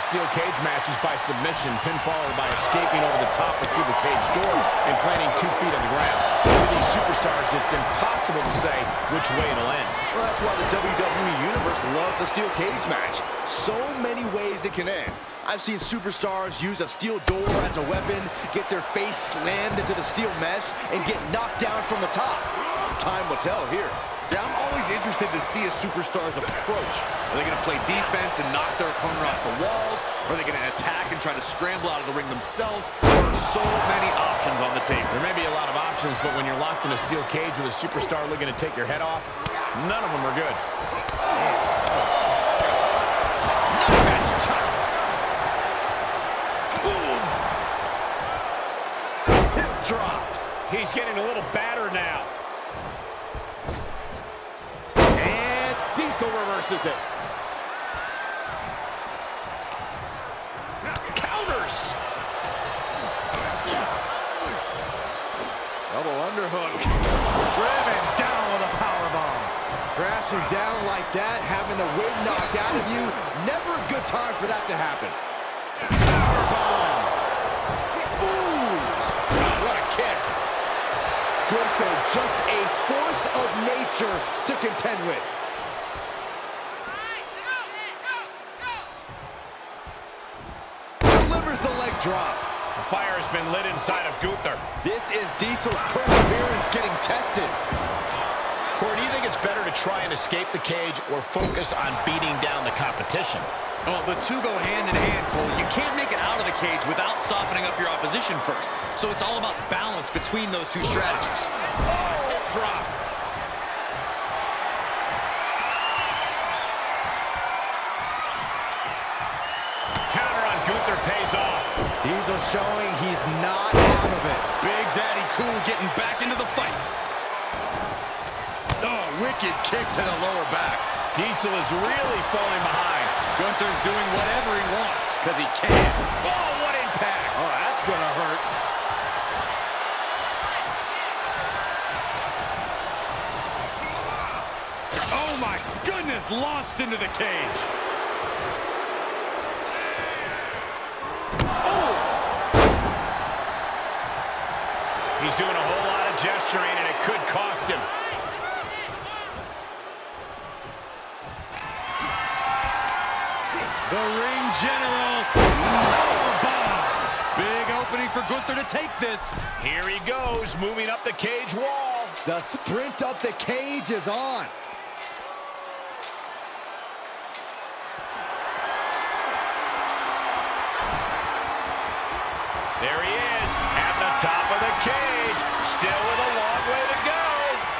steel cage matches by submission, pinfall or by escaping over the top or through the cage door and planting 2 feet on the ground. For these superstars, it's impossible to say which way it'll end. Well, that's why the WWE Universe loves a steel cage match. So many ways it can end. I've seen superstars use a steel door as a weapon, get their face slammed into the steel mesh, and get knocked down from the top. Time will tell here. Yeah, I'm always interested to see a superstar's approach. Are they going to play defense and knock their opponent off the walls? Or are they going to attack and try to scramble out of the ring themselves? There are so many options on the table. There may be a lot of options, but when you're locked in a steel cage with a superstar looking to take your head off, none of them are good. Hip dropped. He's getting a little battered now. And Diesel reverses it. Counters. Double underhook. Driven down with a powerbomb. Crashing down like that, having the wind knocked out of you, never a good time for that to happen. Powerbomb. Ooh. Oh, what a kick. Gunther, just a force of nature to contend with. Delivers the leg drop. The fire has been lit inside of Gunther. This is Diesel's perseverance getting tested. Corey, do you think it's better to try and escape the cage or focus on beating down the competition? Oh, the two go hand in hand, Cole. You can't make it out of the cage without softening up your opposition first. So it's all about balance between those two strategies. Oh, hip drop. Counter on Gunther pays off. Diesel showing he's not out of it. Big Daddy Cool getting back into the fight. Oh, wicked kick to the lower back. Diesel is really falling behind. Gunther's doing whatever he wants, because he can. Oh, what impact. Oh, that's gonna hurt. Oh, my goodness, launched into the cage. Oh! He's doing a whole lot of gesturing, and it could cost him. The ring general, powerbomb. Big opening for Gunther to take this. Here he goes, moving up the cage wall. The sprint up the cage is on. There he is, at the top of the cage, still with a long way to go.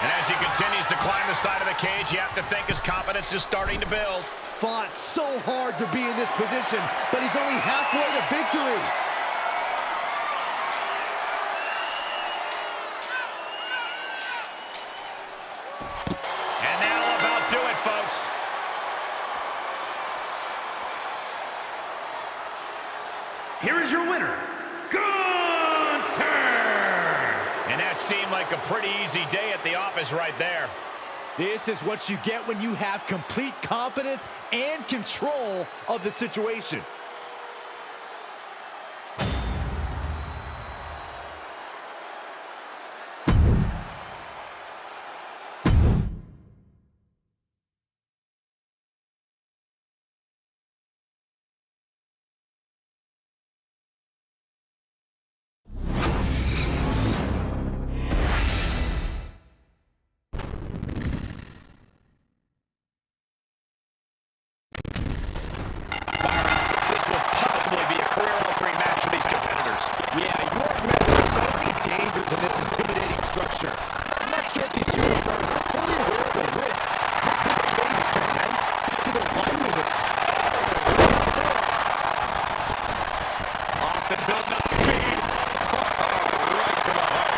And as he continues to climb the side of the cage, you have to think his confidence is starting to build. Fought so hard to be in this position, but he's only halfway to victory. And that'll about do it, folks. Here is your winner, Gunther! And that seemed like a pretty easy day at the office right there. This is what you get when you have complete confidence and control of the situation. In this intimidating structure. I'm not sure if these superstars are fully aware of the risks that this cage presents to their livelihoods. Off the build-up speed. Right to the heart.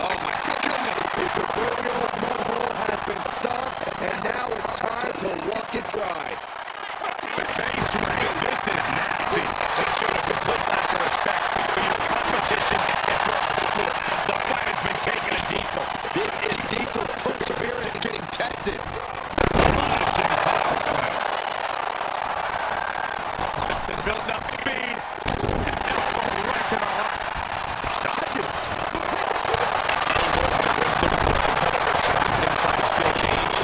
Oh, my goodness. The proverbial mud hole has been stopped, and now it's time to walk it dry. This is nasty. They showed a complete lack of respect for your competition and for our sport. The fight has been taken to Diesel. This is Diesel's perseverance top speed. Elbow right to the heart. Dodges. Inside the steel cage.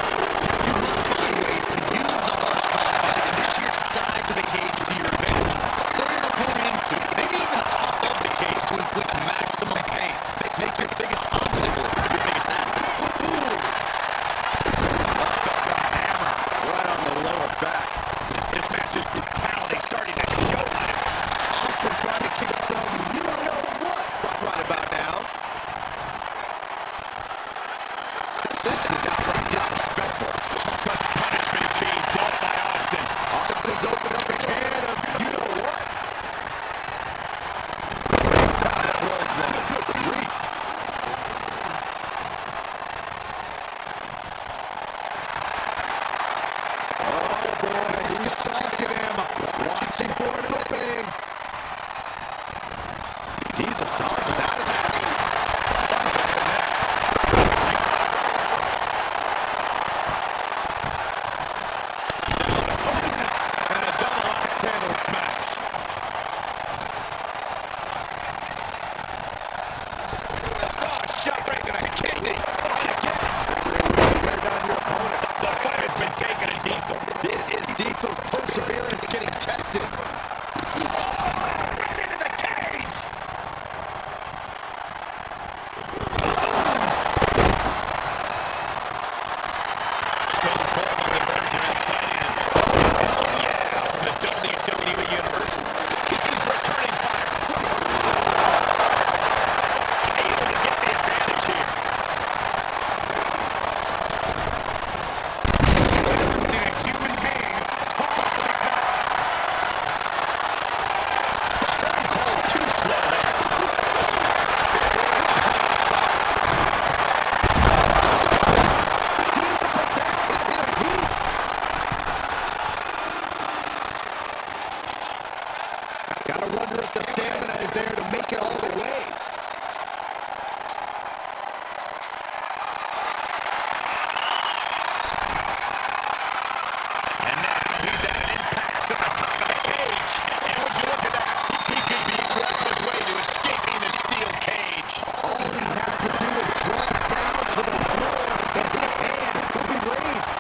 You must find ways to use the harsh confines and the sheer size of the cage to your advantage. Throw your opponent into, maybe even off of the cage to inflict maximum pain. Make your biggest obstacle your biggest asset. Hammer right on the lower back. This match's brutality starting to show on him. Austin trying to kick some, you don't know what right about now. This is outright disrespectful. Such punishment being dealt by Austin. Austin's opened up a can of you know what. Good grief. Oh boy, he's stalking him. Watching for an opening. Diesel dodges out of that. And a double axe handle smash. Oh, shot right to the kidney. And again. Right on your opponent. The fight has been taken to Diesel. This is Diesel's perseverance getting tested. Right into the cage. Stone Cold on the verge of inciting him. Oh yeah, from the WWE Universe. He's returning fire. Able to get the advantage here. Never seen a human being tossed like that. Stone Cold too slow there. Diesel attack and hit a peak. Gotta wonder if the stamina is there to make it all the way. And now he's at an impasse at the top of the cage. And would you look at that? He could be working his way to escaping the steel cage. All he has to do is drop down to the floor, and his hand will be raised.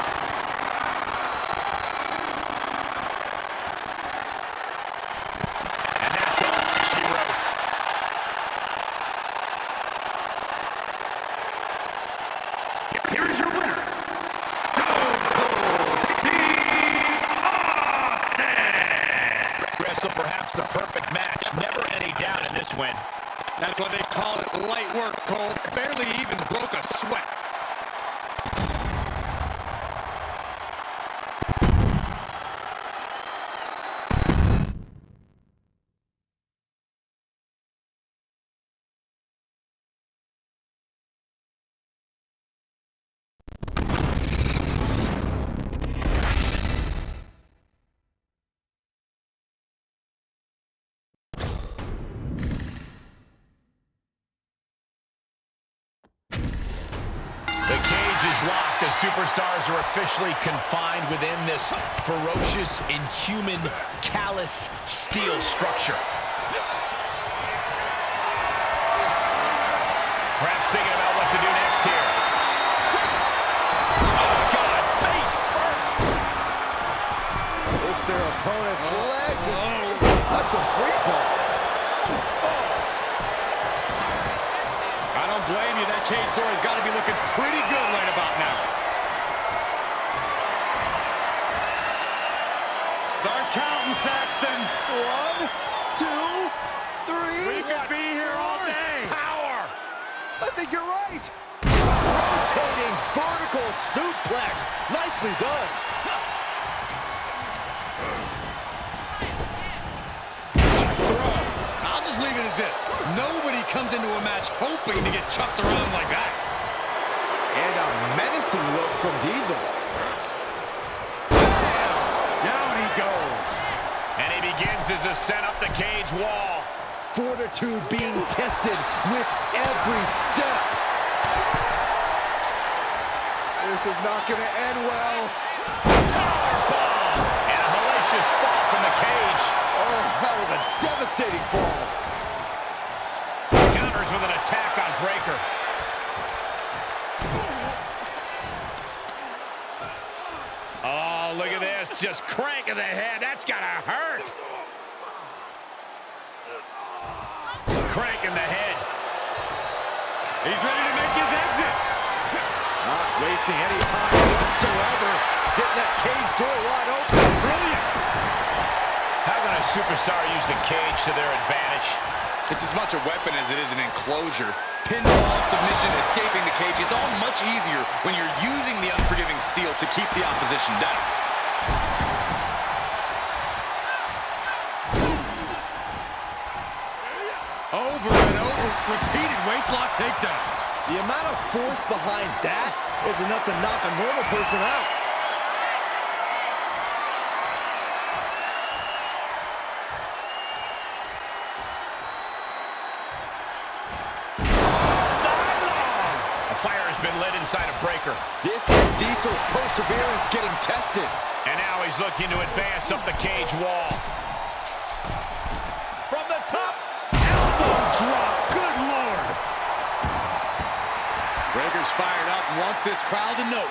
And that's all she wrote. Here is your winner, Stone Cold Steve Austin. Wrestle perhaps the perfect match. Never any doubt in this win. That's why they call it light work, Cole. Barely even broke a sweat. The cage is locked as superstars are officially confined within this ferocious, inhuman, callous steel structure. Perhaps thinking about what to do next here. Oh, God, face first. It's their opponent's legs. That's a free fall. I don't blame you. That cage door has got to be looking pretty good right about now. Start counting, Saxton. 1, 2, 3. We could be here all day. Power. I think you're right. Rotating vertical suplex. Nicely done. I'll just leave it at this. Nobody comes into a match hoping to get chucked around like that. And a menacing look from Diesel. Down he goes. And he begins his ascent up the cage wall. Fortitude being tested with every step. This is not going to end well. Powerbomb! And a hellacious fall from the cage. Oh, that was a devastating fall. Counters with an attack on Breaker. Oh, look at this. Just cranking the head. That's gotta hurt. Cranking the head. He's ready to make his exit. Not wasting any time whatsoever. Getting that cage door wide open. Brilliant. How can a superstar use the cage to their advantage? It's as much a weapon as it is an enclosure. Pinfall, submission, escaping the cage. It's all much easier when you're using the unforgiving steel to keep the opposition down. Over and over, repeated waistlock takedowns. The amount of force behind that is enough to knock a normal person out. Been lit inside a Breaker. This is Diesel's perseverance getting tested. And now he's looking to advance up the cage wall. From the top. Elbow drop. Good Lord. Breaker's fired up and wants this crowd to know.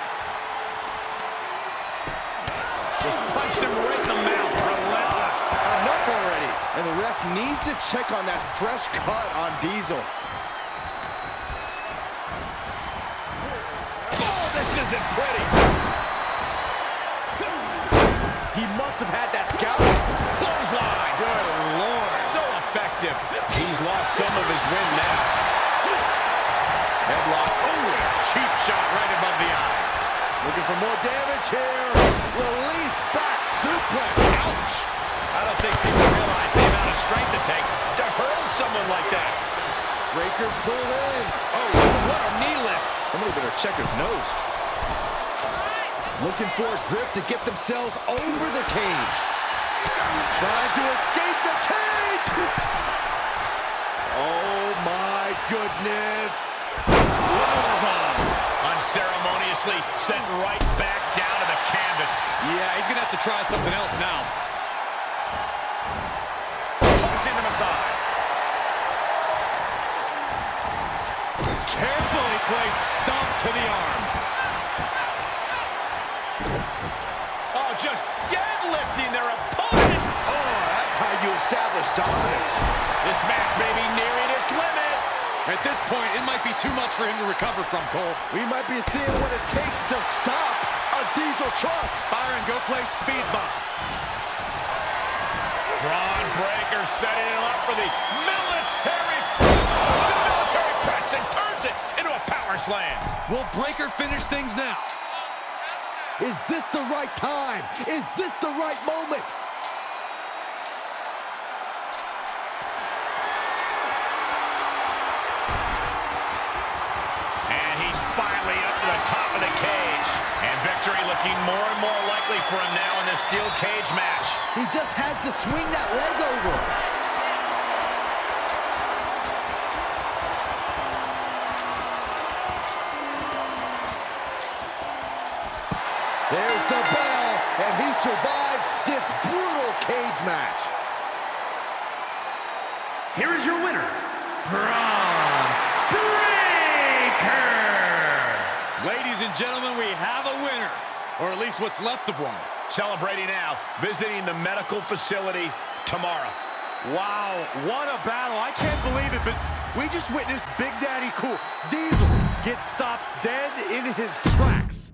Just punched him right in the mouth. Relentless. Enough already. And the ref needs to check on that fresh cut on Diesel. This isn't pretty. He must have had that scalpel. Clotheslines. Good Lord. So effective. He's lost some of his wind now. Headlock. Oh, cheap shot right above the eye. Looking for more damage here. Release back suplex. Ouch. I don't think people realize the amount of strength it takes to hurl someone like that. Breaker's pulled in. Oh, what a knee lift. Somebody better check his nose. Looking for a grip to get themselves over the cage. Trying to escape the cage. Oh my goodness. Unceremoniously sent right back down to the canvas. Yeah, he's gonna have to try something else now. Tossing them aside. Carefully placed stomp to the arm. Oh, just deadlifting their opponent. Oh, that's how you establish dominance. This match may be nearing its limit. At this point, it might be too much for him to recover from, Cole. We might be seeing what it takes to stop a Diesel truck. Byron, go play speed bump. Bron Breaker setting him up for the military press and turns it into a power slam. Will Breaker finish things now? Is this the right time? Is this the right moment? And he's finally up to the top of the cage. And victory looking more and more likely for him now in this steel cage match. He just has to swing that leg over. There's the bell, and he survives this brutal cage match. Here is your winner, Bron Breaker. Ladies and gentlemen, we have a winner. Or at least what's left of one. Celebrating now, visiting the medical facility tomorrow. Wow, what a battle. I can't believe it, but we just witnessed Big Daddy Cool Diesel get stopped dead in his tracks.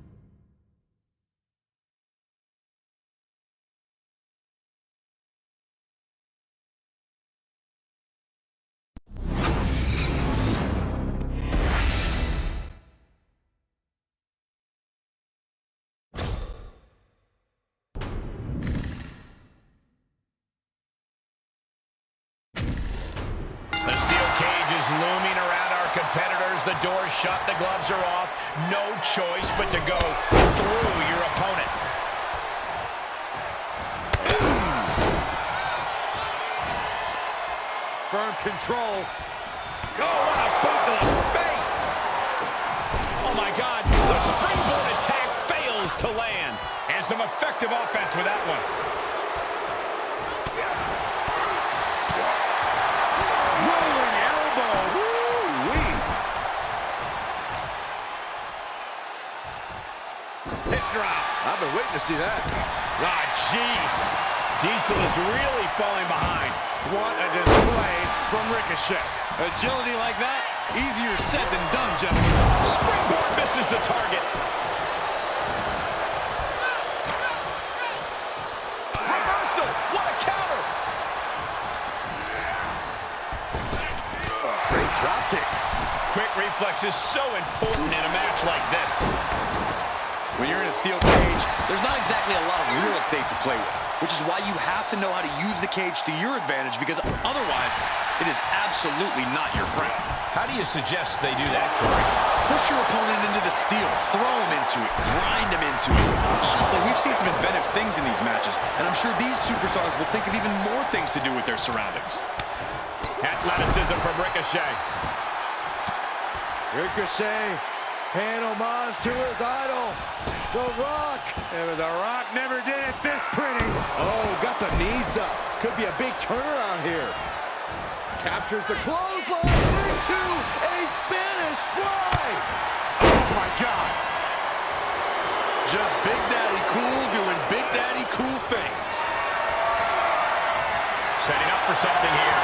Looming around our competitors. The door's shut, the gloves are off. No choice but to go through your opponent. Firm control. Oh, what a boot to the face! Oh my God, the springboard attack fails to land. And some effective offense with that one. see that. Ah, jeez. Diesel is really falling behind. What a display from Ricochet. Agility like that, easier said than done, gentlemen. Springboard misses the target. Reversal! What a counter! Great drop kick. Quick reflex is so important in a match like this. When you're in a steel cage, there's not exactly a lot of real estate to play with, which is why you have to know how to use the cage to your advantage, because otherwise, it is absolutely not your friend. How do you suggest they do that, Corey? Push your opponent into the steel, throw him into it, grind him into it. Honestly, we've seen some inventive things in these matches, and I'm sure these superstars will think of even more things to do with their surroundings. Athleticism from Ricochet. Ricochet, paying homage to his idol, The Rock. And The Rock never did it this pretty. Oh, got the knees up. Could be a big turnaround here. Captures the clothesline into a Spanish fly. Oh, my God. Just Big Daddy Cool doing Big Daddy Cool things. Setting up for something here.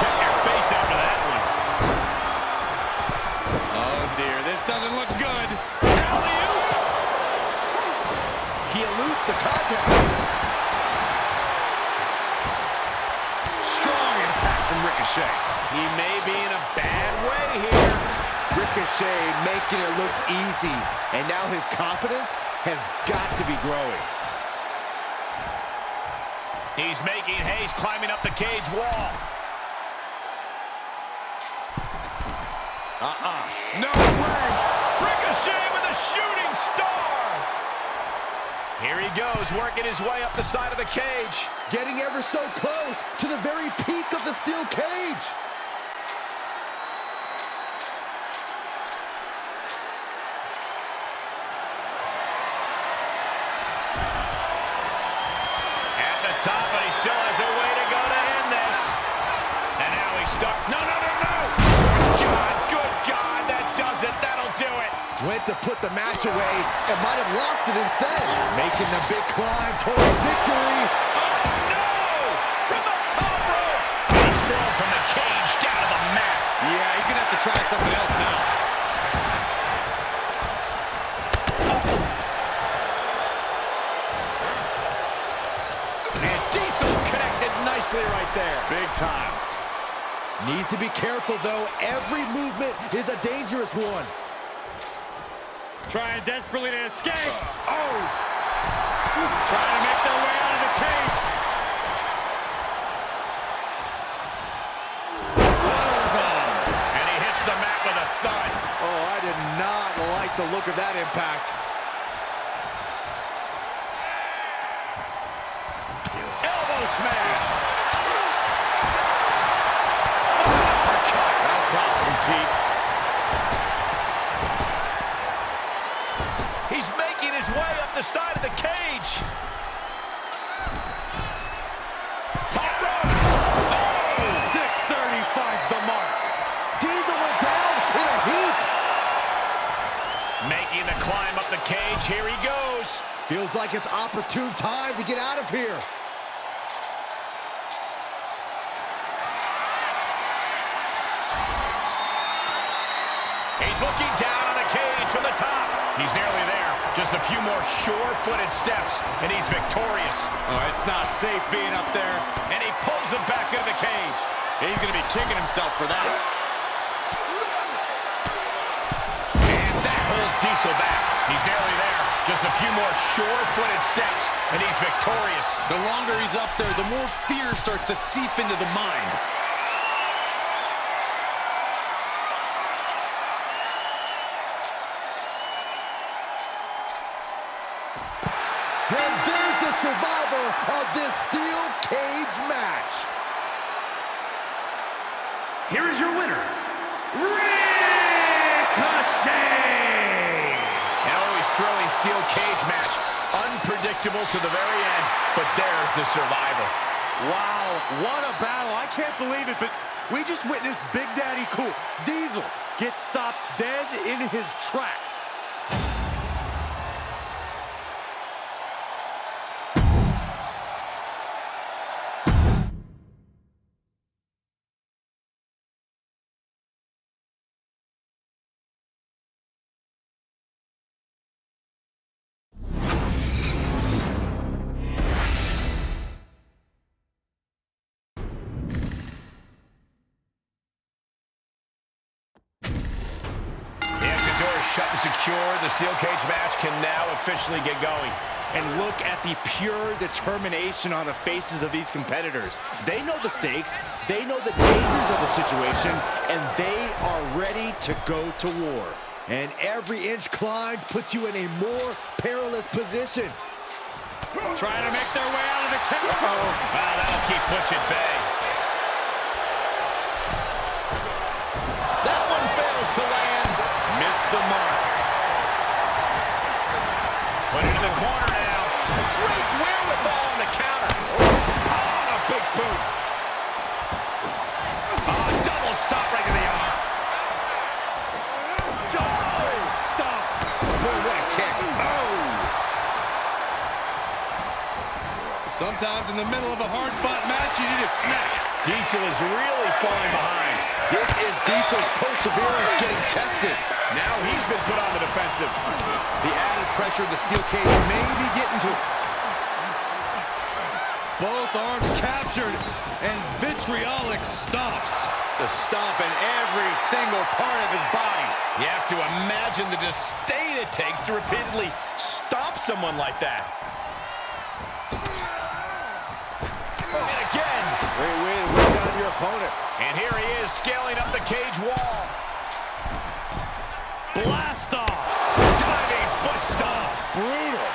Check your face after that one. Oh, dear. This doesn't look good. Alley-oop. He eludes the contact. Strong impact from Ricochet. He may be in a bad way here. Ricochet making it look easy. And now his confidence has got to be growing. He's making haste, climbing up the cage wall. No way. Ricochet with a shooting star. Here he goes, working his way up the side of the cage. Getting ever so close to the very peak of the steel cage. At the top, but he still has a way to go to end this. And now he's stuck. No, no, no, no. Good God, that does it. That'll do it. Went to put the match away and might have lost it instead. Making the big climb towards victory. Oh, no! From the top rope. He's thrown from the cage down to the mat. Yeah, he's going to have to try something else now. And Diesel connected nicely right there. Big time. Needs to be careful, though. Every movement is a dangerous one. Trying desperately to escape. Oh! Trying to make their way out of the cage. And he hits the mat with a thud. Oh, I did not like the look of that impact. Elbow smash. Teeth. He's making his way up the side of the cage. Top rope. Oh! 630 finds the mark. Diesel went down in a heap. Making the climb up the cage. Here he goes. Feels like it's opportune time to get out of here. He's looking down on the cage from the top. He's nearly there. Just a few more sure-footed steps, and he's victorious. Oh, it's not safe being up there. And he pulls him back into the cage. He's going to be kicking himself for that. And that holds Diesel back. He's nearly there. Just a few more sure-footed steps, and he's victorious. The longer he's up there, the more fear starts to seep into the mind. And there's the survivor of this steel cage match. Here is your winner, Ricochet! An always thrilling steel cage match. Unpredictable to the very end, but there's the survivor. Wow, what a battle. I can't believe it, but we just witnessed Big Daddy Cool, Diesel, get stopped dead in his tracks. shut and secure. The steel cage match can now officially get going. And look at the pure determination on the faces of these competitors. They know the stakes, they know the dangers of the situation, and they are ready to go to war. And every inch climbed puts you in a more perilous position. Trying to make their way out of the cage. Wow, that'll keep Butch at bay. That one fails to land. Missed the mark. Put it in the corner now. Great wherewithal on the counter. Oh, a big boot. Oh, double stop right to the arm. Oh, stop. Boy, what a kick. Oh. Sometimes in the middle of a hard-fought match, you need a snack. Diesel is really falling behind. This is Diesel's perseverance getting tested. Now he's been put on the defensive. The added pressure of the steel cage may be getting to him. Both arms captured, and vitriolic stops. The stomp in every single part of his body. You have to imagine the disdain it takes to repeatedly stomp someone like that. And again. Great way to wear down your opponent. And here he is scaling up the cage wall. Blast off. Diving foot stomp. Brutal.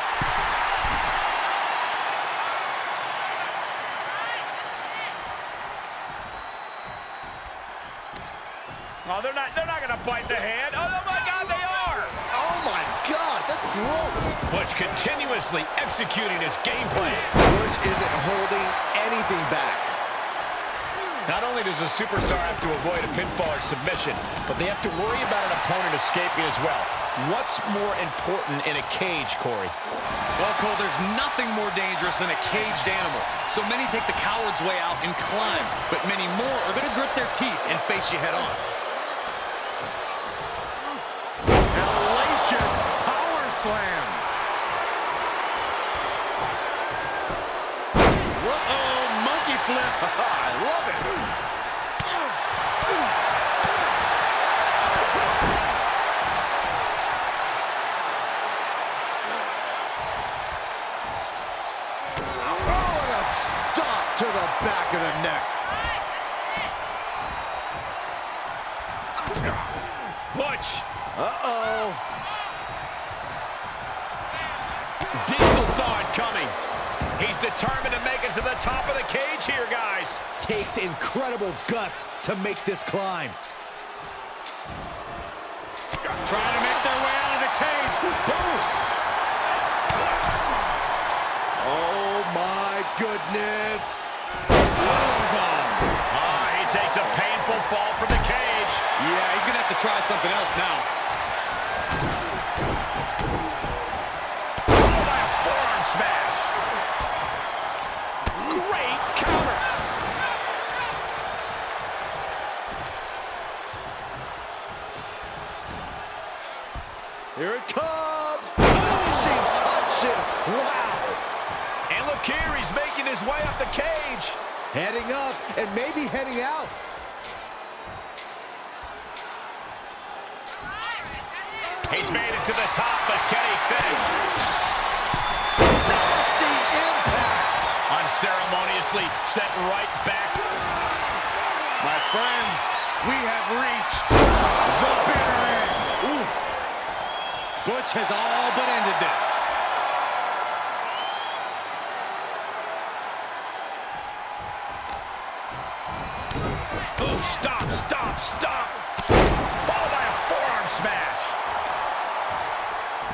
Oh, they're not gonna bite the hand. Oh my God, they are! Oh my gosh, that's gross. Butch continuously executing his game plan. Butch isn't holding anything back. Not only does a superstar have to avoid a pinfall or submission, but they have to worry about an opponent escaping as well. What's more important in a cage, Corey? Well, Cole, there's nothing more dangerous than a caged animal. So many take the coward's way out and climb, but many more are going to grit their teeth and face you head on. Hellacious power slam. Uh-oh, monkey flip. I love it. Oh, and a stop to the back of the neck. Butch! Uh-oh. Diesel saw it coming. He's determined to make it to the top of the cage here, guys. Takes incredible guts to make this climb. Trying to make their way out of the cage. Boom! Oh my goodness! He takes a painful fall from the cage. Yeah, he's going to have to try something else now. Followed by a forearm smash. Great counter. Here it comes! Finishing touches! Wow! And look here, he's making his way up the cage. Heading up and maybe heading out. He's made it to the top, but can he finish? Nasty impact! Unceremoniously set right back. My friends, we have reached the bitter end. Oof! Butch has all but ended this. Oh, stop, stop, stop. Followed by a forearm smash.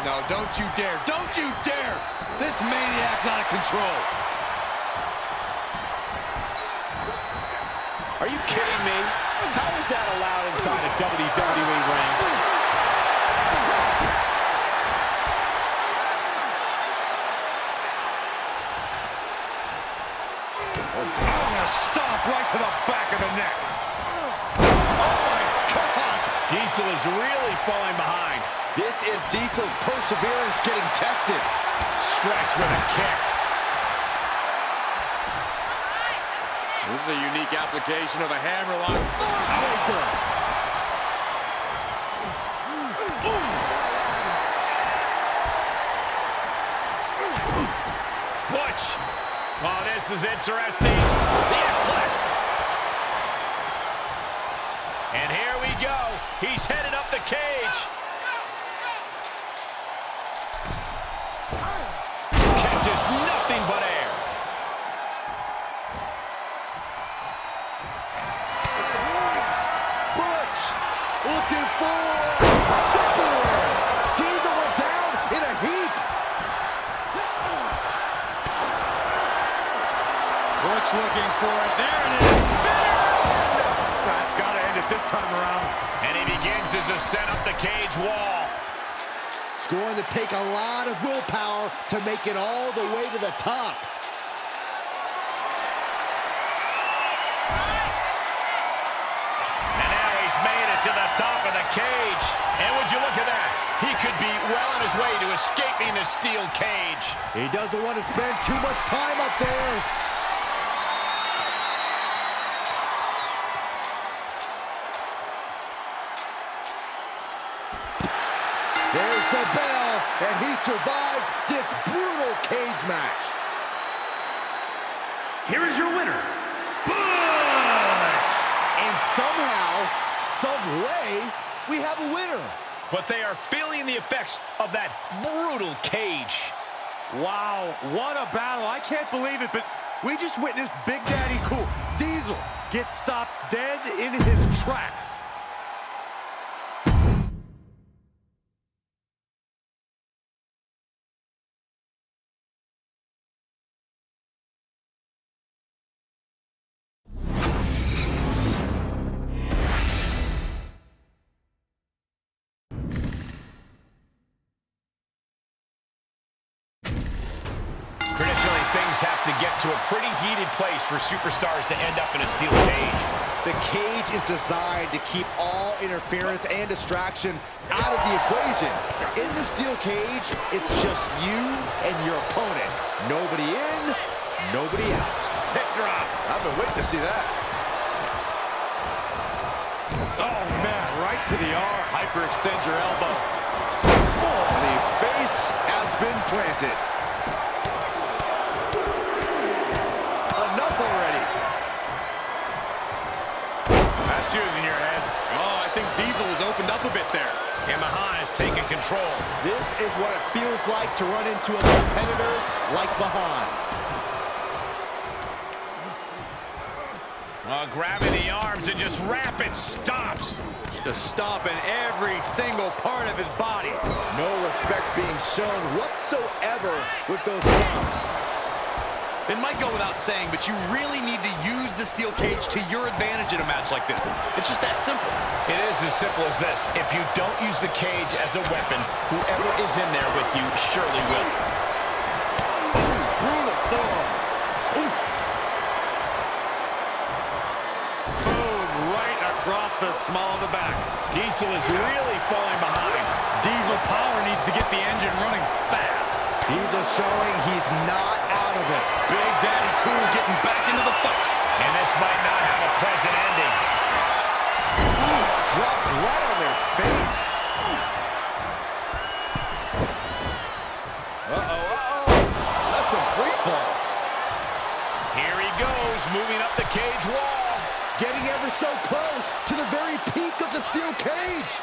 No, don't you dare. Don't you dare. This maniac's out of control. Are you kidding me? How is that allowed inside a WWE ring? Oh, a stomp right to the back of the neck. Oh my God! Diesel is really falling behind. This is Diesel's perseverance getting tested. Stretch with a kick. This is a unique application of a hammerlock. Breaker. Butch. Oh, this is interesting. The X-Flex. And here we go. He's headed up the cage. Catches nothing but air. Butch looking for victory. Diesel went down in a heap. Butch looking for it. There it is. That's got to end it this time around. And he begins his ascent up the cage wall. It's going to take a lot of willpower to make it all the way to the top. And now he's made it to the top of the cage. And would you look at that? He could be well on his way to escaping the steel cage. He doesn't want to spend too much time up there. There's the bell, and he survives this brutal cage match. Here is your winner, Butch! And somehow, some way, we have a winner. But they are feeling the effects of that brutal cage. Wow, what a battle. I can't believe it, but we just witnessed Big Daddy Cool Diesel get stopped dead in his tracks. Traditionally, things have to get to a pretty heated place for superstars to end up in a steel cage. The cage is designed to keep all interference and distraction out of the equation. In the steel cage, it's just you and your opponent. Nobody in, nobody out. Hip drop. I've been waiting to see that. Oh, man, right to the arm. Hyperextend your elbow. The face has been planted. Enough already. That's using your head. Oh, I think Diesel has opened up a bit there. And Mahaan has taken control. This is what it feels like to run into a competitor like Mahaan. Grabbing the arms and just rapid stops. Just stomping every single part of his body. No respect being shown whatsoever with those stomps. It might go without saying, but you really need to use the steel cage to your advantage in a match like this. It's just that simple. It is as simple as this. If you don't use the cage as a weapon, whoever is in there with you surely will. Brutal throw. Boom, right across the small of the back. Diesel is really falling behind. Diesel power needs to get the engine running fast. Diesel showing he's not out of it. Big Daddy Cool getting back into the fight. And this might not have a pleasant ending. Dropped right on their face. That's a free fall. Here he goes, moving up the cage wall. Getting ever so close to the very peak of the steel cage.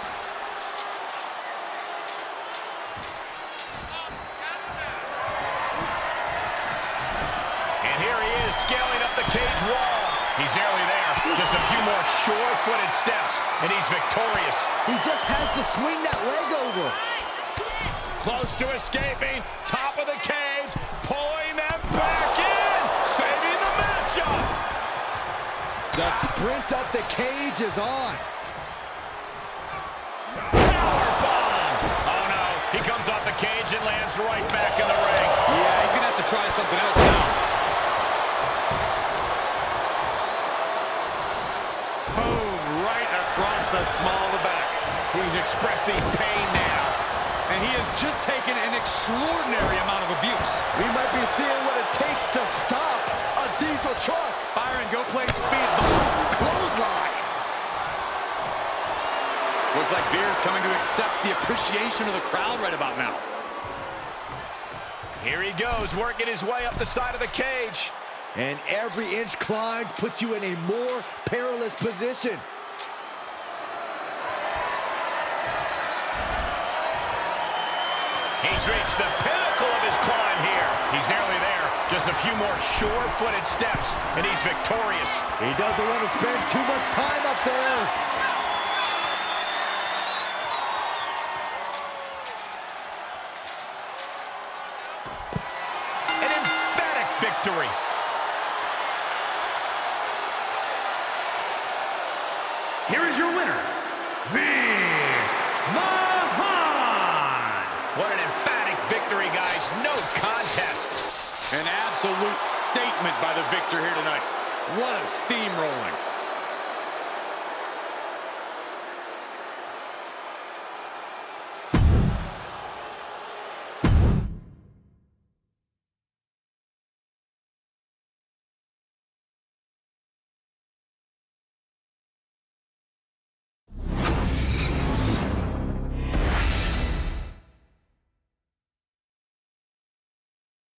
And here he is, scaling up the cage wall. He's nearly there. Just a few more sure-footed steps, and he's victorious. He just has to swing that leg over. Close to escaping, top of the cage, pulling them back in, saving the matchup. The sprint up the cage is on. Powerbomb. Oh no, he comes off the cage and lands right back in the ring. Yeah, he's going to have to try something else now. Boom, right across the small of the back. He's expressing pain now. And he has just taken an extraordinary amount of abuse. We might be seeing what it takes to stop a diesel truck. Byron, go play speed. Clothesline. Looks like Veer is coming to accept the appreciation of the crowd right about now. Here he goes, working his way up the side of the cage. And every inch climbed puts you in a more perilous position. He's reached the pinnacle of his climb here. He's nearly there. Just a few more sure-footed steps, and he's victorious. He doesn't want to spend too much time up there. An emphatic victory. Here is your winner, Veer. What an emphatic victory, guys. No contest. An absolute statement by the victor here tonight. What a steamrolling.